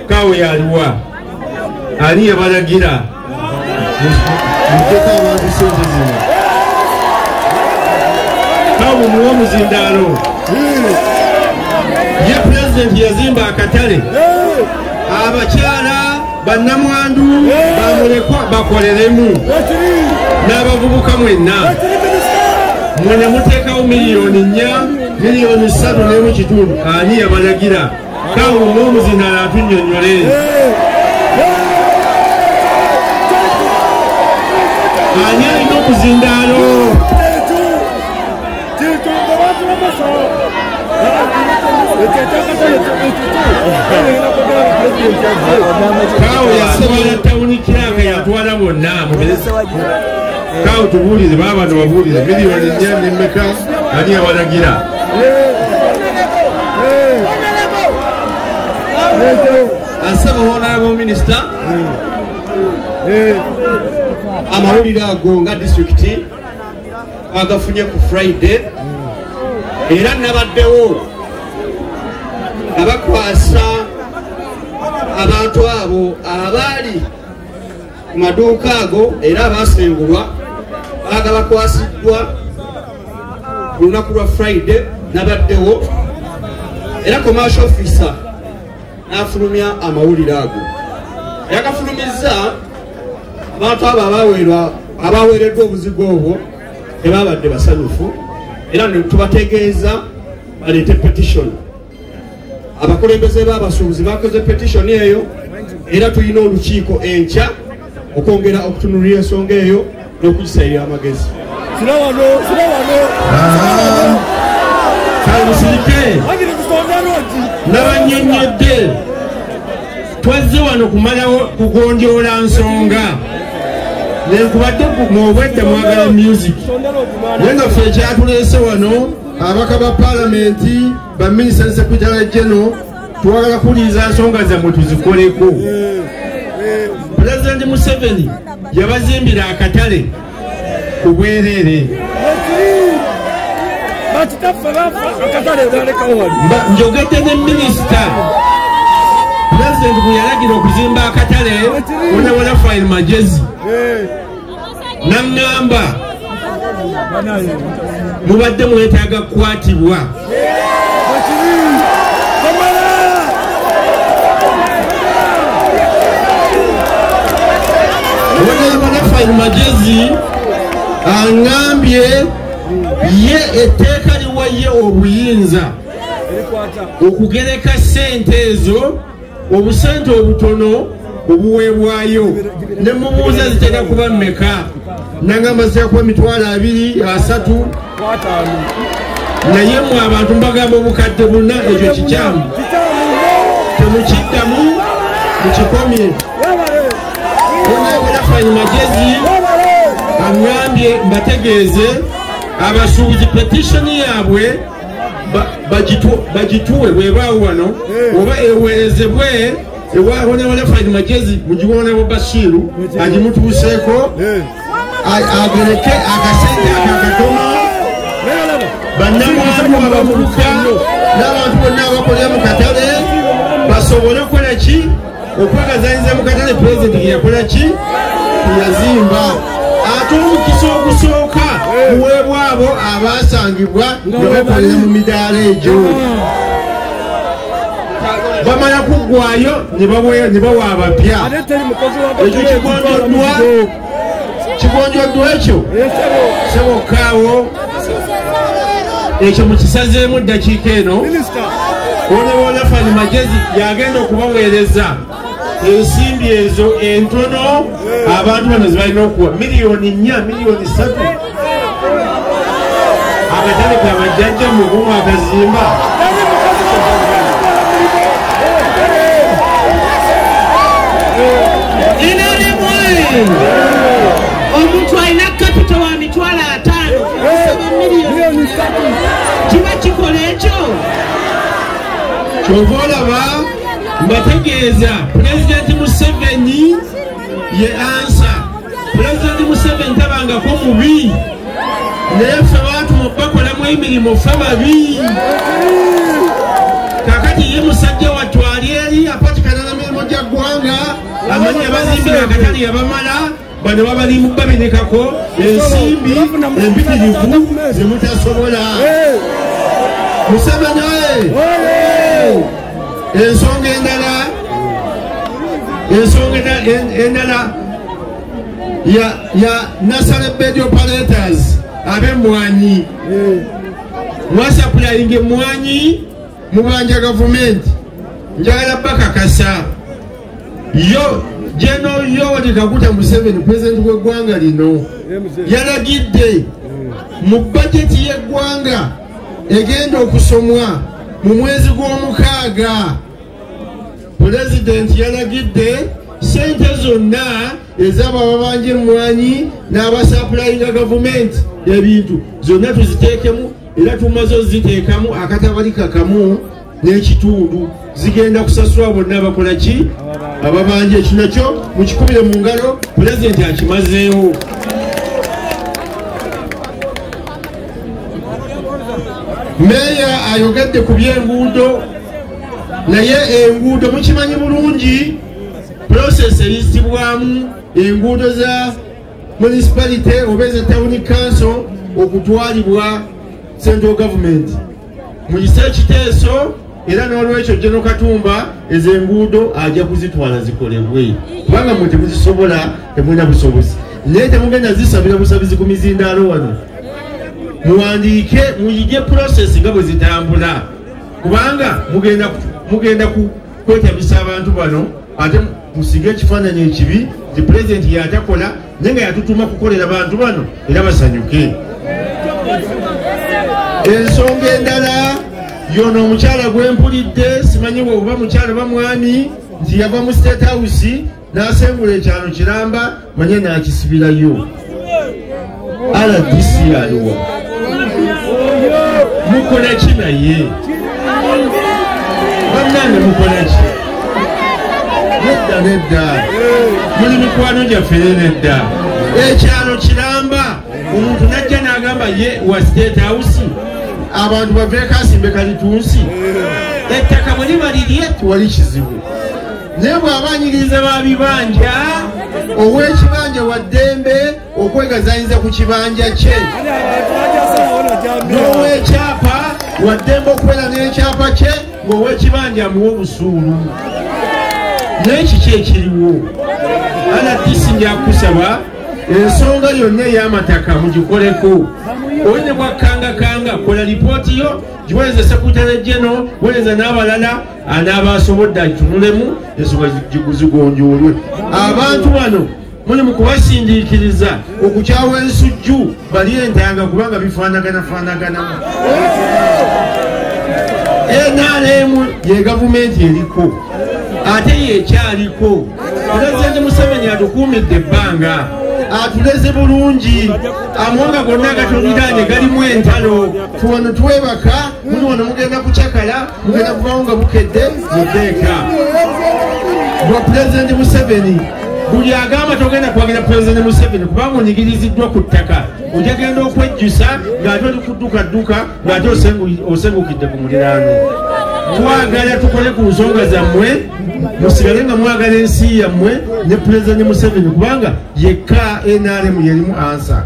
kawe yaliwa ani yabalagira muteka abantu sente zino kawe muwa muzindalo ye president yazimba akatale abakyala bannamwandu bamulekwa bakoleremu n'abavubuka mwenna mwene muteekawo miliyoni 4 miliyoni 3.5 ani yabalagira kawe n'omuzindalo atunnyonnyole ani alina okuzindalo kawe yatwala tawuni kiranga yatwala bonna kawe tubuulize baba tubabuulize miliyoni 4 n'emmeka ani yabalagira asaba honorable minister amawulire ago nga district agafunye ku Friday era nabaddewo abakwasa abantu abo abali ku maduuka ago era abasengulwa baga bakwasiddwa ku lunaku lwa Friday nabaddewo era commercial officer n'afulumya amawulire ago yakafulumizza abantu abo abaweereddwa obuzigo obwo tebabadde basanyufu era ne tubategeeza baleete petition abakulembeze b'abasuubuzi bakoze petition eyo era tulina olukiiko enkya okwongera okutunulira ensonga eyo n'okugisayirira amagezi musirike n'abanyonyedde twazze wano kumalawo kugonjoola nsonga nekubadde mwobwedde mwagala music naye nga ffe ekyatuleese wano abaka ba palamenti baminisita ne sekretary general twagala kuwuliriza nsonga zammwe tuzikoleko. President Museveni yabazimbira akatale ku bwereere njogedde ne minisita President bwe yalagira okuzimba akatale wona file magezi n'aŋŋamba mubadde mwetaaga kukwatibwa wona file magezi aŋŋambye ye etteeka liwa ye obuyinza okugereka ssente ezo obusente obutono obuweebwayo ne mubuuza zitera kuba mmeka nangamba zirakuba 200 3 naye mwe abantu mbagamba obukadde 4 ekyo kikyamu temukiddamu mukikomye onabonafanye magezi aŋŋambye mbategeeze abasuubuzi petitioni yaabwe bagituwe bwebaawo wano oba eweerezebwe ewabonabonafanye magezi mugiwonabo Bashiru agimutuuseeko agereke akasente akakatono bannamwandu abavubuka n'abantu bonna abakolera mu katale basobole okukola ki okwegazanyiza mu katale pulezidenti yakola ki yazimba ate omukisa ogusooka muweebwa abo abasangibwa nga bakolera mu midaala egyo bamala kuggwayo ne bawa abapya ekyo kigonjoddwa ekyo sebokaawo ekyo mukisazeemu eddakiika eno wonabonafani magezi yagenda okubaweereza ensimbi ezo entono abantu bano zibalina okuwa miliyoni 4 miliyoni 3 akatale kabajjajja mugumu akazimba omuntu alina kapito wa mitwalo 5 miliyoni kiba kikola ekyo kyova olaba mbategeeza Pulezidenti Museveni ye ansa. Pulezidenti Museveni tabangako mubi naye ffe abantu mubakolamu emirimu ffe babi kakati ye musajja watwali eri apatikana na mirimu kubanga amanyi abazimbira akatale yabamala bano babali mu babinekako ensimbi empitirivu zemutasobola Museveni ensonga endala ya National Bed Operators ab'emmwanyi mwasapulainga emmwanyi mubanja gavumenti njagala bakakasa yo General Yoweri Kaguta Museveni president w'eggwanga lino yalagidde mu bajeti y'eggwanga egenda okusomwa mu mwezi gw'omukaaga president yalagidde sente zonna ez'ababanja emmwanyi n'abasapulainga gavumenti ebintu zonna tuziteekemu era tumaze oziteekamu akatabalika kamu n'ekitundu zigenda kusasulwa bonna abakola ki ababanja ekyo nakyo mukikubire mu ngalo pulezidenti akimazeewo meeya ayogedde ku by'enguudo naye enguudo mukimanyi bulungi process eyisibwamu enguudo za municipality oba eza town council okutwalibwa central government muyise ekiteeso era n'olwekyo General Katumba ezo enguudo ajja kuzitwala zikolebwe kubanga mwe temuzisobola temulina busobozi naye temugenda zisabira busabizi ku mizindaalo wano muwandiike muyige process nga bwe zitambula kubanga mugenda kwetabisa abantu bano ate musige ekifaananyi ekibi ti pulezidenti yatakola naye nga yatutuma kukolera abantu bano era basanyuke ensonga endala yono omukyala gwempulidde simanyi bwoba mukyala bamwami nti yava mu State House n'asengula ekyalo Kiramba manye n'akisibirayo RDC aliwo mukola ki naye bannange mukola ki nedda muli mikwano gyaffe nedda ekyalo Kiramba omuntu najja n'agamba ye wa State House abantu baveeko asimbe kalitunsi ettaka bwe liba lirye tiwali kizibu naye bw'aba anyigiriza babibanja ow'ekibanja wa ddembe okwegazanyiza ku kibanja kye n'ow'ekyapa wa ddembe okubeera n'ekyapa kye ng'ow'ekibanja amuwa obusuulu naye kiki ekiriwo RDC njakusaba ensonga yonna ey'amataka mugikoleko oyine bwakangakanga kola lipooti yo giweereza Secretary General weereza n'abalala anaabasobodde agitunulemu ensonga zigonjoolwe abantu bano muli mu kubasindiikiriza okukyawa ensujju bali entanga kubanga bifaanaganafanaaganamu NRM ye gavumenti eriko ate yekyaliko Pulezidenti Museveni atukuumidde ebbanga atuleze bulungi amawanga gonna agatuliraanye galimu entalo tuwano twebaka muli wano mugenda kucakala mugenda kuvaawo nga bukedde muteeka bwa Pulezidenti Museveni buli agamba togenda kwagira Pulezidenti Museveni kubanga onyigiriziddwa ku ttaka ojagenda okwejjusa ng'ate oli kuddukadduka ng'ate osengukidde ku muliraano twagala tukole ku nsonga zammwe musigale nga mwagala ensi yammwe ne Pulezidenti Museveni kubanga yekka NRM yerimu ansa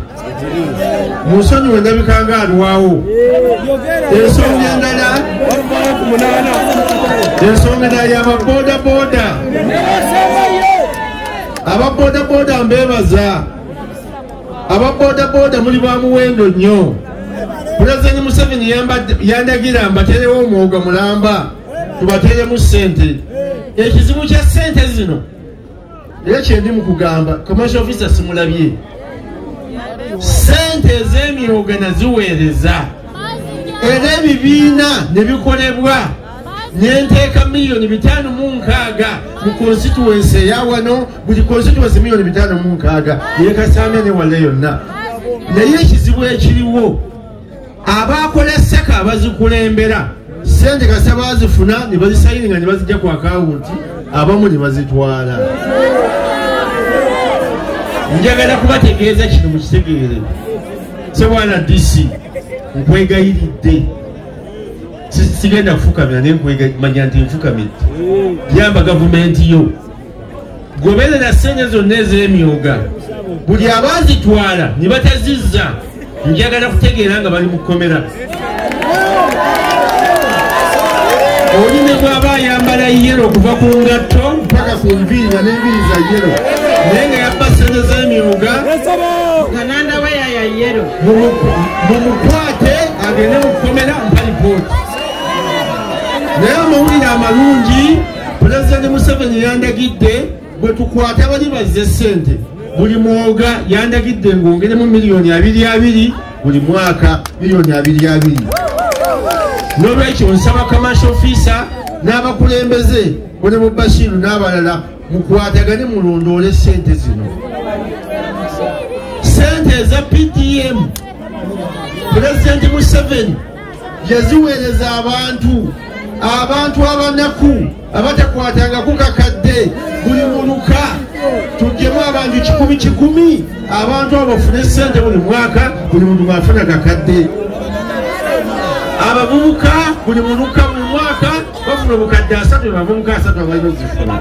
musonyi wendabikanga alwawo ensonga endala y'ababodaboda ababodaboda mbebaza ababodaboda muli ba muwendo nnyo Pulezidenti Museveni yandagira mbaterewo omwoga mulamba tubateremu ssente ekizibu kya ssente zino era kyendi mu kugamba commercial officer simulabye ssente ez'emyoga naziweereza era ebibiina ne bikolebwa nenteeka miliyoni 506 mu constituency eya wano buli constituency miliyoni 506 yekasamya ne wala yonna naye ekizibu ekiriwo abakola seka abazikulembera sente kasa bazifuna ne bazisayininga ne bazijja ku akawunti abamu ne bazitwala njagala kubategeeza kino mukitegeere sebwana DC nkwegayiridde sigenda kufukamira naye manya nti nfukamidde yamba gavumenti yo goberera ssente zonna ez'emyoga buli abazitwala ne batazizza njagala kutegeera nga bali mu kkomera. Oli ne bw'aba ayambala yero okuva ku ngatto mpaka ku nviiri nga n'enviiri za yero naye nga yabba ssente z'emyoga nga nandawe yaya yero mumukwate agende mu kkomera mpa lipooti. Naye amawulire amalungi Pulezidenti Museveni yandagidde bwe tukwata abali bazze ssente buli mwoga yandagidde ng'ongeremu miliyoni 22 buli mwaka miliyoni 22. N'olwekyo nsaba commercial officer n'abakulembeze bone mu Bashiru n'abalala mukwatagane mulondoole ssente zino. Ssente eza PDM Pulezidenti Museveni yaziweereza abantu abanaku abatakwatangako kakadde buli muluka tuggyemu abantu 100 abantu abo bafune ssente buli mwaka buli muntu bafuna kakadde. Abavubuka buli muluka buli mwaka bafuna obukadde 3 bavubuka 3 abalina zifuna.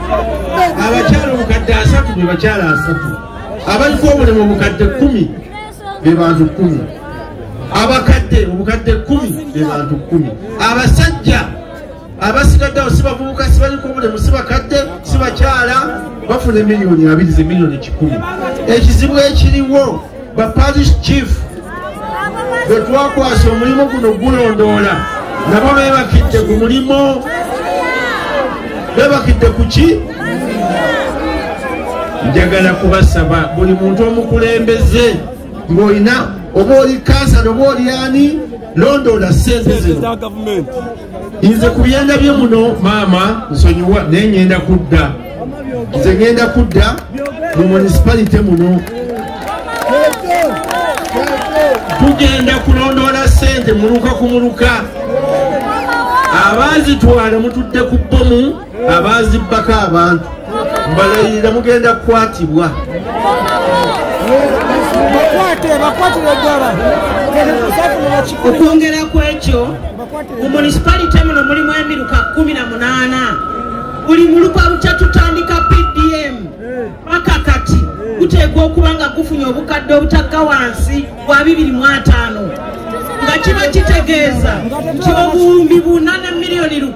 Abakyala obukadde 3 be bakyala 3. Abaliko obulemu obukadde 10 be bantu 10. Abakadde obukadde 10 be bantu 10. Abasajja abasigaddewo si bavubuka si baliko obulemu si bakadde si bakyala bafuna miliyoni 2 ze miliyoni 10. Ekizibu ekiriwo ba parish chief bwe twakwasa omulimu guno gulondoola nabo beebakidde ku mulimo beebakidde ku ki. Njagala kubasaba buli muntu omukulembeze ng'olina oba oli kansala oba oli ani londoola ssente zino. Nze ku byenda bye muno maama nsonyiwa naye ngenda kudda nze ngenda kudda mu municipality muno tugenda kulondoola ssente muluka ku muluka. Abazitwala mutudde ku bbomu abazibbako abantu mbalayirira mugenda kukwatibwa. okwongera ku ekyo mu municipality muno mulimu emiruka 18 buli muluka lukya tutandika PDM paka kati guteekwa okuba nga gufunye obukadde obutakka wansi bwa 25 nga kiba kitegeeza nti obuwumbi 4 miliyoni 6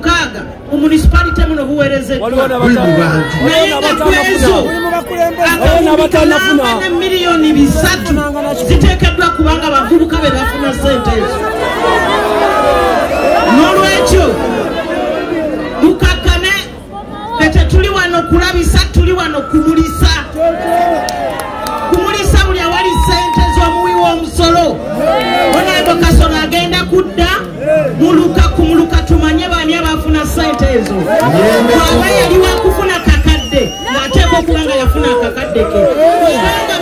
mu municipality muno buweerezeddwa naye nga kwezo akawumbi 4 miliyoni 3 ziteekeddwa kubanga bavubuka be bafuna ssente ezo. N'olwekyo mukakkane tetuli wano kulabisa tuli wano kumulisa buli awali ssente z'omuwi w'omusolo. Onaebo Kasolo agenda kudda muluka ku muluka tumanye baani abafuna ssente ezo. Bw'aba yali wakufuna kakadde ng'ateekwa okuba nga yafuna akakadde ke kubanga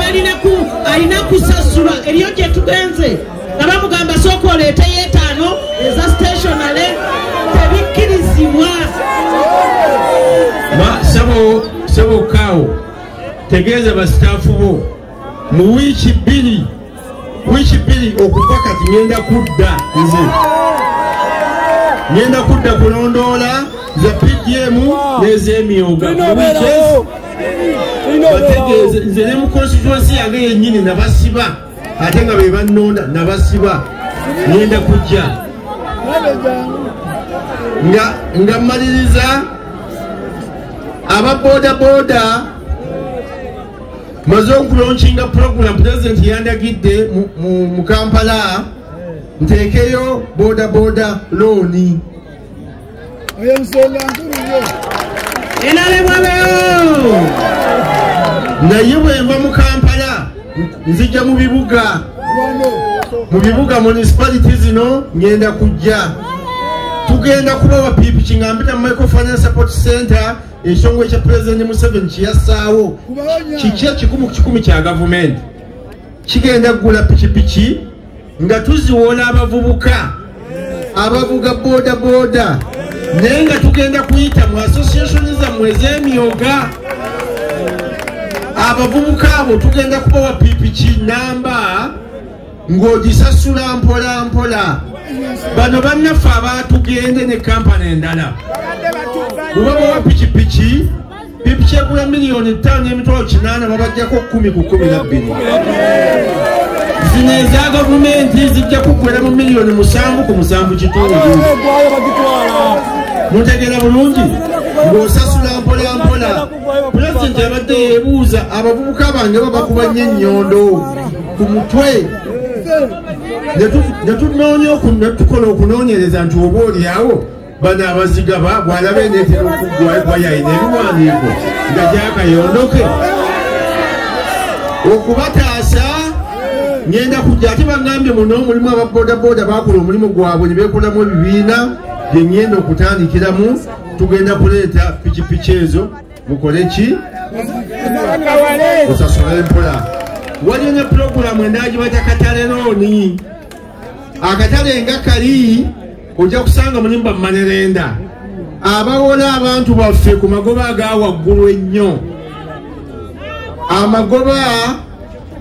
alina kusasula eriyo gye tugenze nga bamugamba sooka oleeteyo 5 eza stationale tebikkirizibwa. Sabo Kaawo tegeeza basitaafu bo mu wiiki 2 okuva kati ngenda kudda kulondoola za PDM n'ez'emyoga. Bategeeze nze ne mu constituency yange yennyini nabasiba ate nga be bannonda nabasiba. Ngenda kujja nga mmaliriza aba boda maze okulaunchinga program President yandagidde mu Kampala nteekeyo boda looni. Oyo nsonga nkulu enalebwabeyo naye bwemba mu Kampala nzija mu bibuga municipality zino ngenda kujja tugenda kubawa pipiki nga mpita mu Microfinance Support Center ekitongole kya President Museveni kiyassaawo kiki 1,000 kya gavumenti kigenda kugula pikipiki nga tuziwola abavuga boda naye nga tugenda kuyita mu association zammwe ez'emyoga. Abavubuka abo tugenda kubawa pipiki namba ng'ogisasula mpola. Bano bannaffe abatugende ne kampani endala bwe babawa pikipiki egula miliyoni 5 n'emitwalo 8 babajjako 10 ku 12. Zino eza gavumenti zijja kuggwera mu miliyoni 7 ku 7 kitundu. Mutegeera bulungi ng'osasula mpola mpola. Pulezidenti abadde yeebuuza abavubuka bange babakuba nnyo ennyondo ku mutwe. Ne tunoonya tukola okunoonyereza nti oba oliawo bano abazigaba bw'alaba eneetera okuggwa yayina ebiwandiiko nga gyakayondoke okubataasa. Ngenda kujja ate baŋŋambye muno mulimu ababoodabooda bakola omulimu gwabwe ne beekolamu ebibiina bye ngenda okutandikiramu. Tugenda kuleeta pikipiki ezo mukole ki osasule mpola. Waliyo ne pulogulamu endagibata katale looni. Akatale nga kali ojja kusanga mulimu bamanerenda abawola abantu baffe ku magoba aga waggulu ennyo. Amagoba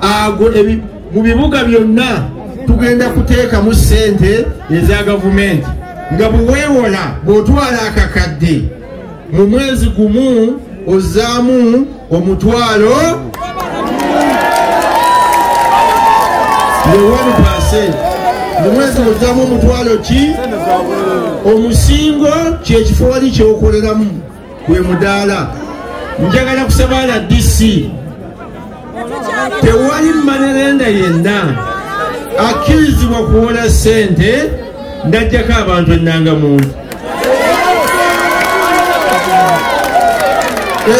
ago mu bibuga byonna tugenda kuteekamu ssente eza gavumenti nga buweewola bw'otwala akakadde mu mwezi gumu ozzaamu omutwalo ne 1%. Mu mwezi ozzaamu omutwalo ki? Omusingo kyekifo wali kyokoleramu gwe mudaala. Njagala kusaba la DC tewali manerenda yenna akkirizibwa kuwola ssente ndajjako abantu ennangamuntu.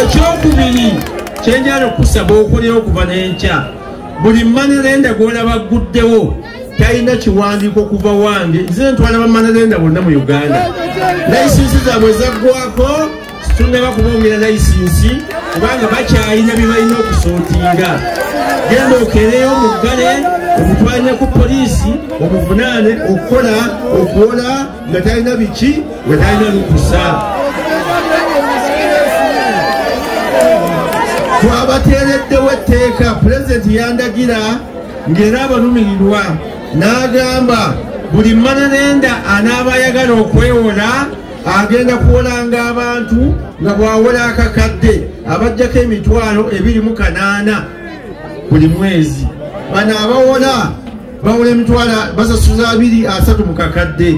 Ekyokubiri kyenjala okusaba okulya okuva n'enkya, buli manerenda gw'olaba guddewo talina kiwandiiko kuva wange. Nze ntwala bamanerenda bonna mu Uganda. Layisinsi zaabwe zaggwako tunaba kubongera layisinsi kubanga bakyalina bye balina okusootinga. Genda okereyo muggale omutwalire ku poliisi omuvunaane okukola okuwola nga talina biki nga talina lukusa. Twabateereddewo etteeka pulezidenti yandagira ng'era abanumirirwa n'agamba buli manerenda anaaba ayagala okwewola agenda kuwolanga abantu nga bwawola akakadde abajjako emitwalo 28 buli mwezi. Bano abawola bawola emitwalo basasuza 2-3 mu kakadde.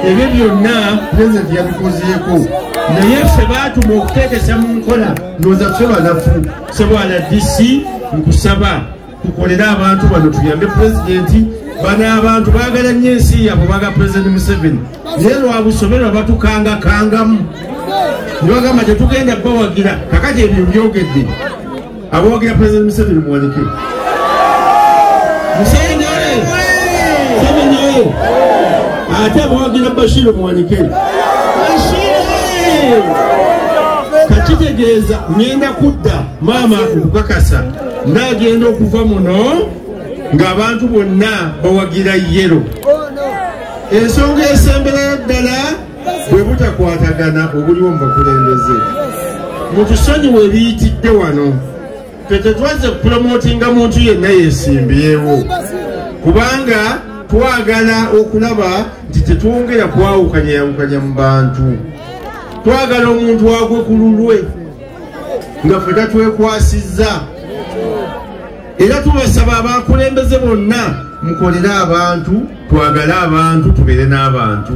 Ebyo byonna pulezidenti yabikozeeko naye ffe baatuma okuteekesa mu nkola ndowooza ffe banafu. Sebwana DC nkusaba tukolere abantu bano tuyambe pulezidenti. Bano abantu baagala nnyo ensi yaabwe baagala pulezidenti Museveni naye lwabusoberwa batukangakangamu ne bagamba tetugenda bawagira. Kakati ebyo byogedde abawagira pulezidenti Museveni muwanike Museveni ate abawagira Bashir muwanike kakitegeeza ngenda kudda maama okukakasa naagenda okuva muno ng'abantu bonna bawagira yero. Ensonga esemberayo ddala bwe butakwatagana obuliwo mu bakulembeze. Mutusonyiwe ebiyitidde wano. Tetwazze kupromotinga muntu yenna yeesimbyewo kubanga twagala okulaba nti tetwongera kwawukanyayawukanya mu bantu. Twagala omuntu agwe ku lulwe nga ffe tatwekwasizza. Era tubasaba abakulembeze bonna mukolere abantu, twagale abantu, tubeere n'abantu.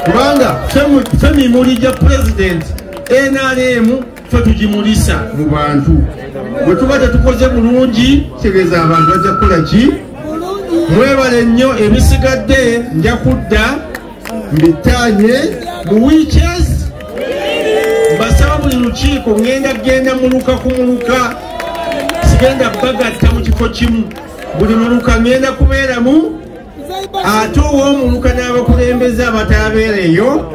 Kubanga ffe mimuli gya pulezidenti NRM ffe tugimulisa mu bantu. Bwe tuba tetukoze bulungi kitegeeza abantu bajja kukola ki? Mwebale nnyo. Ebisigadde nja kudda mbitaanye mu weekends. Mbasaba buli lukiiko ngenda genda muluka ku muluka. Sigenda bagatta mu kifo kimu. Buli muluka ngenda kubeeramu. Ate ow'omuluka n'abakulembeze abataabeereyo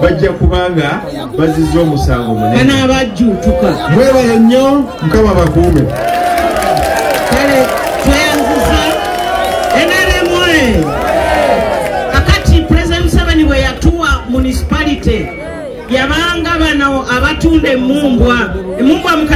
bajja kubanga bazizza omusango munene. N'abajjuutuka. Mwebale nnyo, Mukama bakuume. Kale tweyanziza NRM. Kakati Pulezidenti Museveni bwe yatuwa municipality yabanga bano abatunda emumbwa